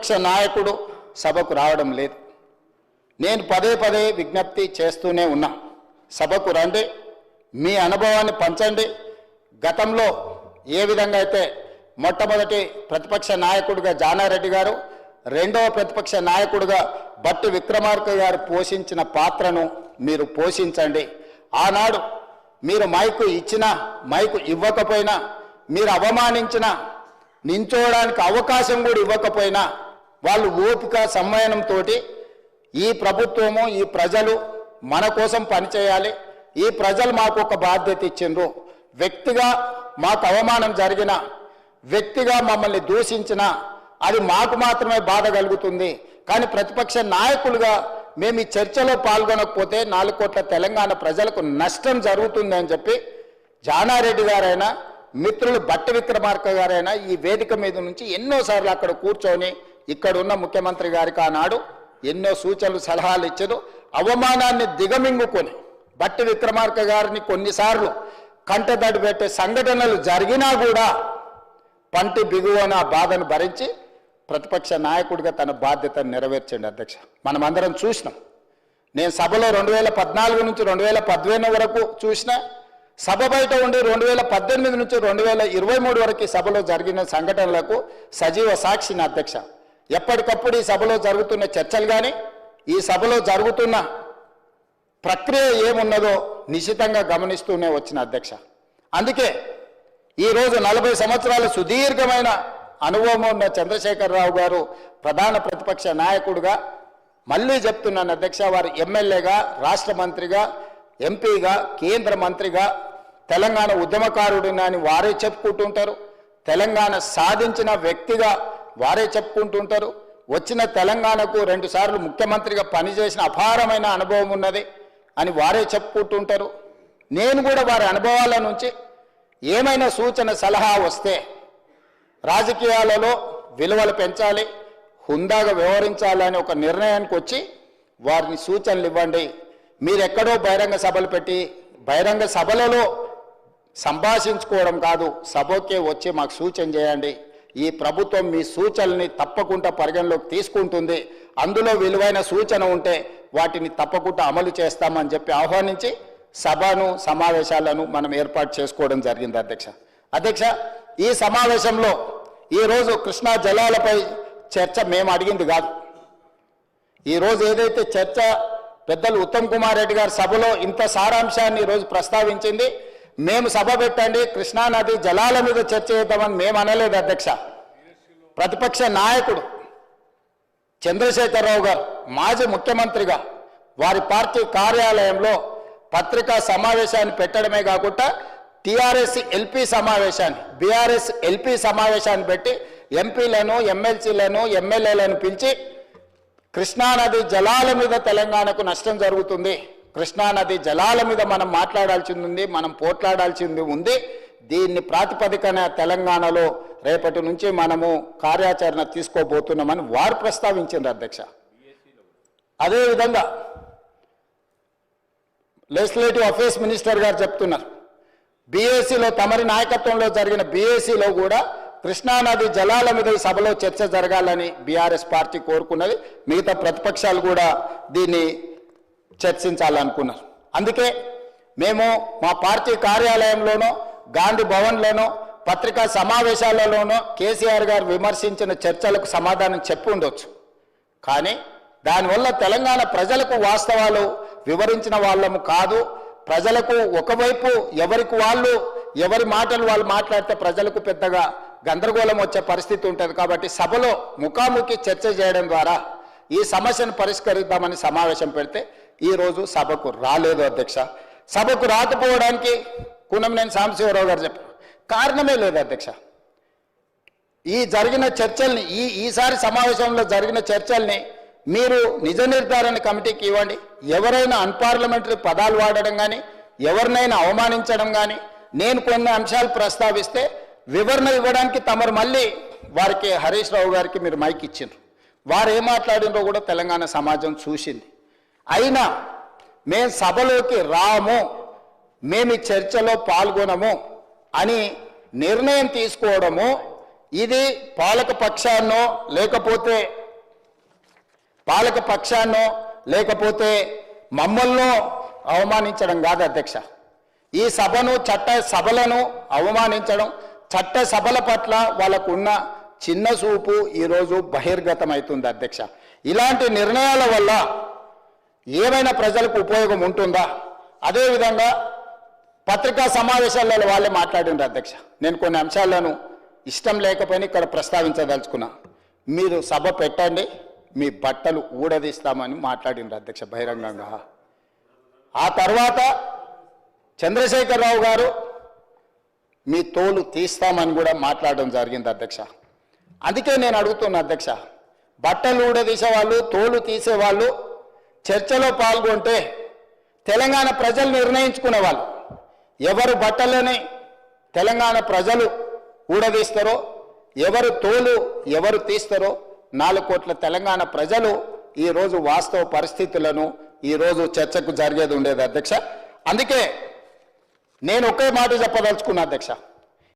ప్రతిపక్ష నాయకుడు సభకు రావడం లేదు. నేను పదే పదే విజ్ఞప్తి చేస్తూనే ఉన్నా, సభకు రండి, మీ అనుభవాన్ని పంచండి. గతంలో ఏ విధంగా అయితే మొట్టమొదటి ప్రతిపక్ష నాయకుడిగా జానారెడ్డి గారు, రెండవ ప్రతిపక్ష నాయకుడిగా బట్టి విక్రమార్క గారు పోషించిన పాత్రను మీరు పోషించండి. ఆనాడు మీరు మైకు ఇచ్చినా మైకు ఇవ్వకపోయినా, మీరు అవమానించినా, నించోవడానికి అవకాశం కూడా ఇవ్వకపోయినా వాళ్ళు ఓపిక సంయమనంతో ఈ ప్రభుత్వము, ఈ ప్రజలు మన కోసం పనిచేయాలి, ఈ ప్రజలు మాకు ఒక బాధ్యత ఇచ్చిండ్రు, వ్యక్తిగా మాకు అవమానం జరిగిన, వ్యక్తిగా మమ్మల్ని దూషించిన అది మాకు మాత్రమే బాధ కలుగుతుంది, కానీ ప్రతిపక్ష నాయకులుగా మేము ఈ చర్చలో పాల్గొనకపోతే 4 కోట్ల తెలంగాణ ప్రజలకు నష్టం జరుగుతుంది అని చెప్పి జానారెడ్డి గారైనా, మిత్రులు బట్టి విక్రమార్క గారైనా ఈ వేదిక మీద నుంచి ఎన్నోసార్లు అక్కడ కూర్చొని ఇక్కడ ఉన్న ముఖ్యమంత్రి గారికి ఆనాడు ఎన్నో సూచనలు సలహాలు ఇచ్చారు. అవమానాన్ని దిగమింగుకొని బట్టి విక్రమార్క గారిని కొన్నిసార్లు కంటతడి పెట్టే సంఘటనలు జరిగినా కూడా పంటి బిగువన బాధను భరించి ప్రతిపక్ష నాయకుడిగా తన బాధ్యతను నెరవేర్చండి. అధ్యక్ష, మనమందరం చూసినాం. నేను సభలో 2014 నుంచి 2015 వరకు చూసిన, సభ బయట ఉండి 2018 నుంచి 2023 వరకు సభలో జరిగిన సంఘటనలకు సజీవ సాక్షిని. అధ్యక్ష, ఎప్పటికప్పుడు ఈ సభలో జరుగుతున్న చర్చలు కానీ, ఈ సభలో జరుగుతున్న ప్రక్రియ ఏమున్నదో నిశితంగా గమనిస్తూనే వచ్చిన. అధ్యక్ష, అందుకే ఈరోజు 40 సంవత్సరాల సుదీర్ఘమైన అనుభవం ఉన్న చంద్రశేఖరరావు గారు ప్రధాన ప్రతిపక్ష నాయకుడిగా, మళ్ళీ చెప్తున్నాను అధ్యక్ష, వారు ఎమ్మెల్యేగా, రాష్ట్ర మంత్రిగా, ఎంపీగా, కేంద్ర మంత్రిగా, తెలంగాణ ఉద్యమకారుడిని అని వారే చెప్పుకుంటుంటారు, తెలంగాణ సాధించిన వ్యక్తిగా వారే చెప్పుకుంటుంటారు, వచ్చిన తెలంగాణకు 2 సార్లు ముఖ్యమంత్రిగా పనిచేసిన అపారమైన అనుభవం ఉన్నది అని వారే చెప్పుకుంటుంటారు. నేను కూడా వారి అనుభవాల నుంచి ఏమైనా సూచన సలహా వస్తే, రాజకీయాలలో విలువలు పెంచాలి, హుందాగా వ్యవహరించాలని ఒక నిర్ణయానికి వచ్చి వారిని సూచనలు ఇవ్వండి. మీరు ఎక్కడో బహిరంగ సభలు పెట్టి బహిరంగ సభలలో సంభాషించుకోవడం కాదు, సభకే వచ్చి మాకు సూచన చేయండి. ఈ ప్రభుత్వం మీ సూచనల్ని తప్పకుండా పరిగణలోకి తీసుకుంటుంది, అందులో విలువైన సూచన ఉంటే వాటిని తప్పకుండా అమలు చేస్తామని చెప్పి ఆహ్వానించి సభను, సమావేశాలను మనం ఏర్పాటు చేసుకోవడం జరిగింది. అధ్యక్ష, ఈ సమావేశంలో ఈరోజు కృష్ణా జలాలపై చర్చ మేము అడిగింది కాదు. ఈరోజు ఏదైతే చర్చ పెద్దలు ఉత్తమ్ కుమార్ రెడ్డి గారు సభలో ఇంత సారాంశాన్ని ఈరోజు ప్రస్తావించింది, మేము సభ పెట్టండి కృష్ణానది జలాల మీద చర్చ చేద్దామని మేము అనలేదు. అధ్యక్ష, ప్రతిపక్ష నాయకుడు చంద్రశేఖరరావు గారు మాజీ ముఖ్యమంత్రిగా వారి పార్టీ కార్యాలయంలో పత్రికా సమావేశాన్ని పెట్టడమే కాకుండా టీఆర్ఎస్ ఎల్పీ సమావేశాన్ని, బీఆర్ఎస్ ఎల్పీ సమావేశాన్ని పెట్టి ఎంపీలను, ఎమ్మెల్సీలను, ఎమ్మెల్యేలను పిలిచి కృష్ణానది జలాల మీద తెలంగాణకు నష్టం జరుగుతుంది, కృష్ణానది జలాల మీద మనం మాట్లాడాల్సింది ఉంది, మనం పోట్లాడాల్సింది ఉంది, దీన్ని ప్రాతిపదికన తెలంగాణలో రేపటి నుంచి మనము కార్యాచరణ తీసుకోబోతున్నామని వారు ప్రస్తావించారు. అధ్యక్ష, అదేవిధంగా లెజిస్లేటివ్ అఫేర్స్ మినిస్టర్ గారు చెప్తున్నారు, బీఏసీలో తమరి నాయకత్వంలో జరిగిన బీఏసీలో కూడా కృష్ణానది జలాల మీద ఈ సభలో చర్చ జరగాలని బీఆర్ఎస్ పార్టీ కోరుకున్నది, మిగతా ప్రతిపక్షాలు కూడా దీన్ని చర్చించాలనుకున్నారు. అందుకే మేము మా పార్టీ కార్యాలయంలోనో, గాంధీ భవన్లోనో, పత్రికా సమావేశాలలోనో కేసీఆర్ గారు విమర్శించిన చర్చలకు సమాధానం చెప్పి ఉండొచ్చు, కానీ దానివల్ల తెలంగాణ ప్రజలకు వాస్తవాలు వివరించిన వాళ్ళము కాదు. ప్రజలకు ఒకవైపు ఎవరి మాటలు వాళ్ళు మాట్లాడితే ప్రజలకు పెద్దగా గందరగోళం వచ్చే పరిస్థితి ఉంటుంది. కాబట్టి సభలో ముఖాముఖి చర్చ చేయడం ద్వారా ఈ సమస్యను పరిష్కరిద్దామని సమావేశం పెడితే ఈరోజు సభకు రాలేదు. అధ్యక్ష, సభకు రాకపోవడానికి కూనంనేని సాంబశివరావు గారు చెప్పారు, కారణమే లేదు. అధ్యక్ష, ఈ జరిగిన చర్చల్ని, ఈసారి సమావేశంలో జరిగిన చర్చల్ని మీరు నిజ నిర్ధారణ కమిటీకి ఇవ్వండి. ఎవరైనా అన్పార్లమెంటరీ పదాలు వాడడం కానీ, ఎవరినైనా అవమానించడం కానీ, నేను కొన్ని అంశాలు ప్రస్తావిస్తే వివరణ ఇవ్వడానికి తమరు మళ్ళీ వారికి హరీష్ రావు గారికి మీరు మైక్ ఇచ్చిండ్రు, వారు ఏం మాట్లాడినో కూడా తెలంగాణ సమాజం చూసింది. అయినా మేము సభలోకి రాము, మేము ఈ చర్చలో పాల్గొనము అని నిర్ణయం తీసుకోవడము ఇది పాలక పక్షాన్నో లేకపోతే మమ్మల్ని అవమానించడం కాదు అధ్యక్ష. ఈ చట్ట సభలను అవమానించడం, చట్ట సభల పట్ల వాళ్ళకు ఉన్న చిన్న చూపు ఈరోజు బహిర్గతమవుతుంది అధ్యక్ష. ఇలాంటి నిర్ణయాల వల్ల ఏమైనా ప్రజలకు ఉపయోగం ఉంటుందా? అదేవిధంగా పత్రికా సమావేశాలలో వాళ్ళే మాట్లాడిండ్రు అధ్యక్ష. నేను కొన్ని అంశాలను ఇష్టం లేకపోయినా ఇక్కడ ప్రస్తావించదలుచుకున్నా. మీరు సభ పెట్టండి, మీ బట్టలు ఊడదీస్తామని మాట్లాడిండ్రు అధ్యక్ష బహిరంగంగా. ఆ తర్వాత చంద్రశేఖరరావు గారు మీ తోలు తీస్తామని కూడా మాట్లాడడం జరిగింది అధ్యక్ష. అందుకే నేను అడుగుతున్నా అధ్యక్ష, బట్టలు ఊడదీసేవాళ్ళు, తోలు తీసేవాళ్ళు చర్చలో పాల్గొంటే తెలంగాణ ప్రజలు నిర్ణయించుకునేవాళ్ళు. ఎవరు బట్టలని తెలంగాణ ప్రజలు ఊడదీస్తారో, ఎవరు తోలు ఎవరు తీస్తారో 4 కోట్ల తెలంగాణ ప్రజలు ఈరోజు వాస్తవ పరిస్థితులను ఈరోజు చర్చకు జరిగేది ఉండేది అధ్యక్ష. అందుకే నేను ఒకే మాట చెప్పదలుచుకున్నా అధ్యక్ష.